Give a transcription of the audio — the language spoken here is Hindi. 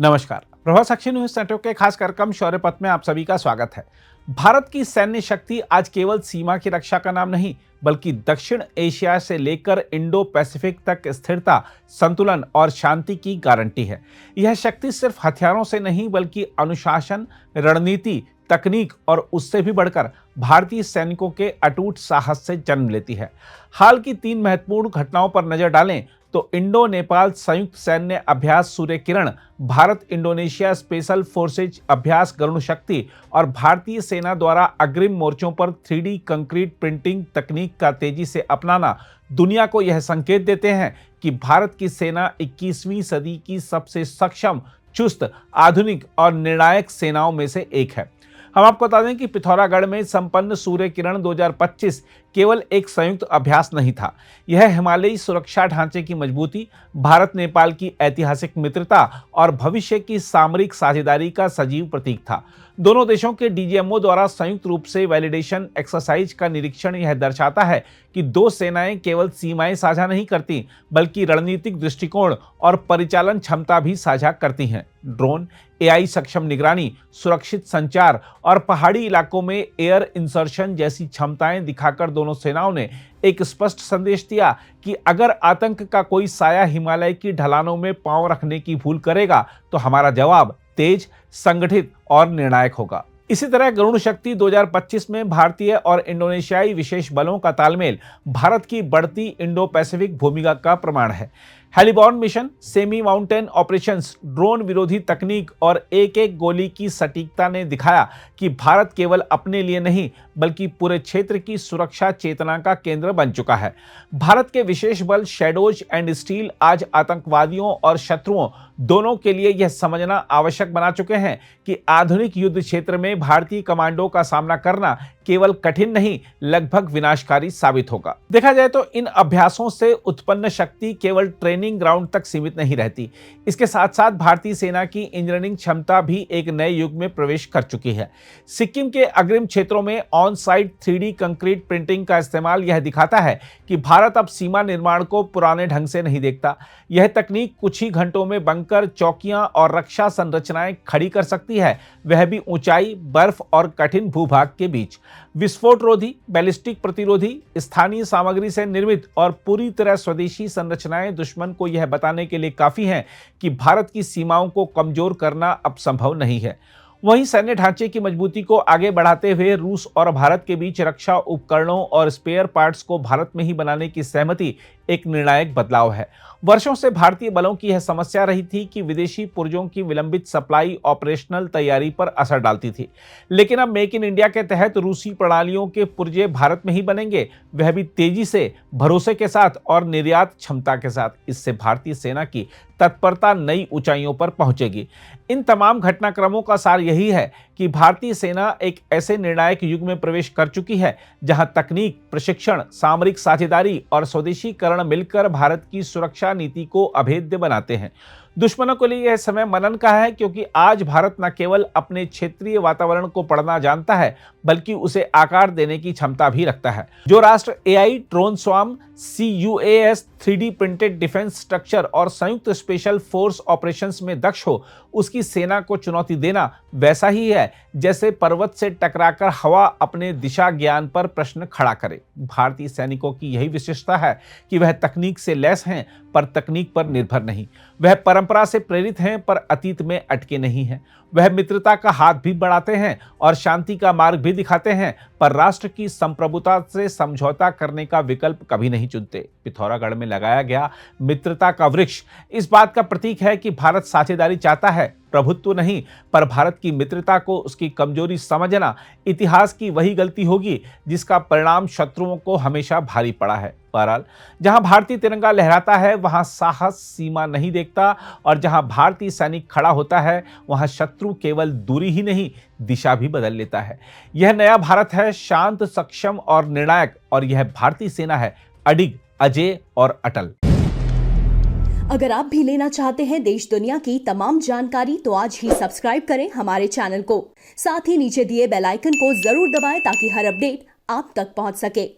नमस्कार। प्रभात साक्षी न्यूज नेटवर्क के खास कार्यक्रम शौर्य पथ में आप सभी का स्वागत है। भारत की सैन्य शक्ति आज केवल सीमा की रक्षा का नाम नहीं, बल्कि दक्षिण एशिया से लेकर इंडो पैसिफिक तक स्थिरता, संतुलन और शांति की गारंटी है। यह शक्ति सिर्फ हथियारों से नहीं, बल्कि अनुशासन, रणनीति, तकनीक और उससे भी बढ़कर भारतीय सैनिकों के अटूट साहस से जन्म लेती है। हाल की 3 महत्वपूर्ण घटनाओं पर नजर डालें तो इंडो नेपाल संयुक्त सैन्य अभ्यास Surya Kiran, Bharat Indonesia special forces अभ्यास गरुण शक्ति और भारतीय सेना द्वारा अग्रिम मोर्चों पर 3D कंक्रीट प्रिंटिंग तकनीक का तेजी से अपनाना दुनिया को यह संकेत देते हैं कि भारत की सेना 21वीं सदी की सबसे सक्षम, चुस्त, आधुनिक और निर्णायक सेनाओं में से एक है। हम आपको बता दें कि पिथौरागढ़ में संपन्न सूर्य किरण 2025 केवल एक संयुक्त अभ्यास नहीं था। यह हिमालयी सुरक्षा ढांचे की मजबूती, भारत नेपाल की ऐतिहासिक मित्रता और भविष्य की सामरिक साझेदारी का सजीव प्रतीक था। दोनों देशों के डीजीएमओ द्वारा संयुक्त रूप से वैलिडेशन एक्सरसाइज का निरीक्षण यह दर्शाता है कि दो सेनाएं केवल सीमाएं साझा नहीं करती, बल्कि रणनीतिक दृष्टिकोण और परिचालन क्षमता भी साझा करती हैं। ड्रोन, एआई सक्षम निगरानी, सुरक्षित संचार और पहाड़ी इलाकों में एयर इंसर्शन जैसी क्षमताएं दिखाकर दोनों सेनाओं ने एक स्पष्ट संदेश दिया कि अगर आतंक का कोई साया हिमालय की ढलानों में पांव रखने की भूल करेगा तो हमारा जवाब तेज, संगठित और निर्णायक होगा। इसी तरह गरुण शक्ति 2025 में भारतीय और इंडोनेशियाई विशेष बलों का तालमेल भारत की बढ़ती इंडो पैसिफिक भूमिका का प्रमाण है। Heliborne mission, semi mountain operations, drone विरोधी तकनीक और एक एक गोली की सटीकता ने दिखाया कि भारत केवल अपने लिए नहीं, बल्कि पूरे क्षेत्र की सुरक्षा चेतना का केंद्र बन चुका है। भारत के विशेष बल शैडोज एंड स्टील आज आतंकवादियों और शत्रुओं दोनों के लिए यह समझना आवश्यक बना चुके हैं कि आधुनिक युद्ध क्षेत्र में भारतीय कमांडो का सामना करना केवल कठिन नहीं, लगभग विनाशकारी साबित होगा। देखा जाए तो इन अभ्यासों से उत्पन्न शक्ति केवल ट्रेनिंग ग्राउंड तक सीमित नहीं रहती। इसके साथ साथ भारतीय सेना की इंजीनियरिंग क्षमता भी एक नए युग में प्रवेश कर चुकी है। सिक्किम के अग्रिम क्षेत्रों में on site 3D concrete printing का इस्तेमाल यह दिखाता है कि भारत अब सीमा निर्माण को पुराने ढंग से नहीं देखता। यह तकनीक कुछ ही घंटों में बंकर, चौकियां और रक्षा संरचनाएं खड़ी कर सकती है, वह भी ऊंचाई, बर्फ और कठिन भूभाग के बीच। विस्फोट रोधी, बैलिस्टिक प्रतिरोधी, स्थानीय सामग्री से निर्मित और पूरी तरह स्वदेशी संरचनाएं दुश्मन को यह बताने के लिए काफी हैं कि भारत की सीमाओं को कमजोर करना अब संभव नहीं है। वहीं सैन्य ढांचे की मजबूती को आगे बढ़ाते हुए रूस और भारत के बीच रक्षा उपकरणों और स्पेयर पार्ट्स को भारत में ही बनाने की सहमति एक निर्णायक बदलाव है। वर्षों से भारतीय बलों की यह समस्या रही थी कि विदेशी पुर्जों की विलंबित सप्लाई ऑपरेशनल तैयारी पर असर डालती थी, लेकिन अब मेक इन इंडिया के तहत रूसी प्रणालियों के पुर्जे भारत में ही बनेंगे, वह भी तेजी से, भरोसे के साथ और निर्यात क्षमता के साथ। इससे भारतीय सेना की तत्परता नई ऊंचाइयों पर पहुंचेगी। इन तमाम घटनाक्रमों का सार यही है कि भारतीय सेना एक ऐसे निर्णायक युग में प्रवेश कर चुकी है जहां तकनीक, प्रशिक्षण, सामरिक साझेदारी और स्वदेशीकरण मिलकर भारत की सुरक्षा नीति को अभेद्य बनाते हैं। दुश्मनों के लिए यह समय मनन का है, क्योंकि आज भारत न केवल अपने क्षेत्रीय वातावरण को पढ़ना जानता है, बल्कि उसे आकार देने की क्षमता भी रखता है। जो राष्ट्र AI, drone swarm, CUAS, 3D printed defence structure और संयुक्त स्पेशल फोर्स ऑपरेशंस में दक्ष हो, उसकी सेना को चुनौती देना वैसा ही है जैसे पर्वत से टकराकर हवा अपने दिशा ज्ञान पर प्रश्न खड़ा करे। भारतीय सैनिकों की यही विशेषता है कि वह तकनीक से लैस हैं, पर तकनीक पर निर्भर नहीं। वह परंपरा से प्रेरित हैं, पर अतीत में अटके नहीं हैं। वह मित्रता का हाथ भी बढ़ाते हैं और शांति का मार्ग भी दिखाते हैं, पर राष्ट्र की संप्रभुता से समझौता करने का विकल्प कभी नहीं चुनते। पिथौरागढ़ में लगाया गया मित्रता का वृक्ष इस बात का प्रतीक है कि भारत साझेदारी चाहता है, प्रभुत्व नहीं। पर भारत की मित्रता को उसकी कमजोरी समझना इतिहास की वही गलती होगी जिसका परिणाम शत्रुओं को हमेशा भारी पड़ा है। बहरहाल, जहां भारतीय तिरंगा लहराता है वहां साहस सीमा नहीं देखता, और जहां भारतीय सैनिक खड़ा होता है वहां शत्रु केवल दूरी ही नहीं, दिशा भी बदल लेता है। यह नया भारत है, शांत, सक्षम और निर्णायक, और यह भारतीय सेना है, अडिग, अजेय और अटल। अगर आप भी लेना चाहते हैं देश दुनिया की तमाम जानकारी, तो आज ही सब्सक्राइब करें हमारे चैनल को। साथ ही नीचे दिए बेल आइकन को जरूर दबाएं ताकि हर अपडेट आप तक पहुंच सके।